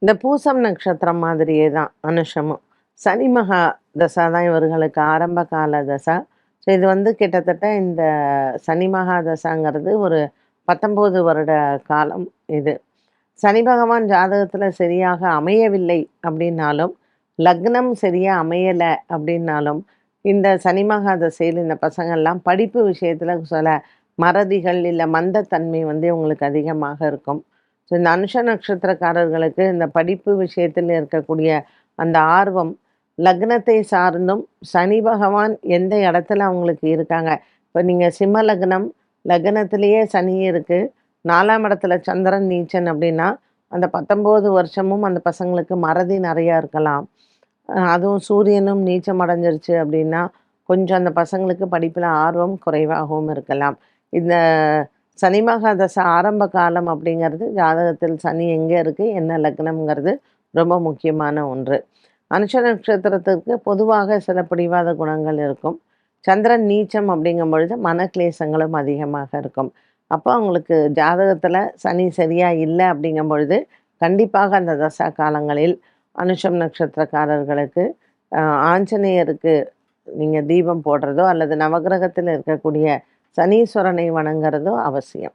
இந்த பூசம் நட்சத்திரம் மாதிரியே தான் அனுஷமும். சனி மகா தசா தான் இவர்களுக்கு ஆரம்ப கால தசா. ஸோ இது வந்து கிட்டத்தட்ட இந்த சனி மகா தசாங்கிறது ஒரு 19 வருட காலம் இது. சனி பகவான் ஜாதகத்துல சரியாக அமையவில்லை அப்படின்னாலும், லக்னம் சரியா அமையல அப்படின்னாலும், இந்த சனி மகா தசையில இந்த பசங்கள்லாம் படிப்பு விஷயத்துல சில மறதிகள், இல்ல மந்தத்தன்மை வந்து இவங்களுக்கு அதிகமாக இருக்கும். ஸோ இந்த அனுஷ நட்சத்திரக்காரர்களுக்கு இந்த படிப்பு விஷயத்தில் இருக்கக்கூடிய அந்த ஆர்வம், லக்னத்தை சார்ந்தும் சனி பகவான் எந்த இடத்துல அவங்களுக்கு இருக்காங்க. இப்போ நீங்க சிம்ம லக்னம், லக்னத்திலேயே சனி இருக்கு. 4ஆம் இடத்துல சந்திரன் நீச்சன் அப்படின்னா, அந்த 19 வருஷமும் அந்த பசங்களுக்கு மறதி நெறையா இருக்கலாம். அதுவும் சூரியனும் நீச்சம் அடைஞ்சிருச்சு அப்படின்னா, கொஞ்சம் அந்த பசங்களுக்கு படிப்பில ஆர்வம் குறைவாகவும் இருக்கலாம். இந்த சனி மகாதசா ஆரம்ப காலம் அப்படிங்கிறது ஜாதகத்தில் சனி எங்கே இருக்கு, என்ன லக்னம்ங்கிறது ரொம்ப முக்கியமான ஒன்று. அனுஷ நட்சத்திரத்திற்கு பொதுவாக சில பிடிவாத குணங்கள் இருக்கும். சந்திரன் நீச்சம் அப்படிங்கும் பொழுது மனக்லேசங்களும் அதிகமாக இருக்கும். அப்போ அவங்களுக்கு ஜாதகத்துல சனி சரியா இல்ல அப்படிங்கும் பொழுது, கண்டிப்பாக அந்த தசா காலங்களில் அனுஷம் நட்சத்திரக்காரர்களுக்கு அ ஆஞ்சநேயருக்கு நீங்க தீபம் போடுறதோ, அல்லது நவக்கிரகத்தில் இருக்கக்கூடிய சனீஸ்வரனை வணங்குறதோ அவசியம்.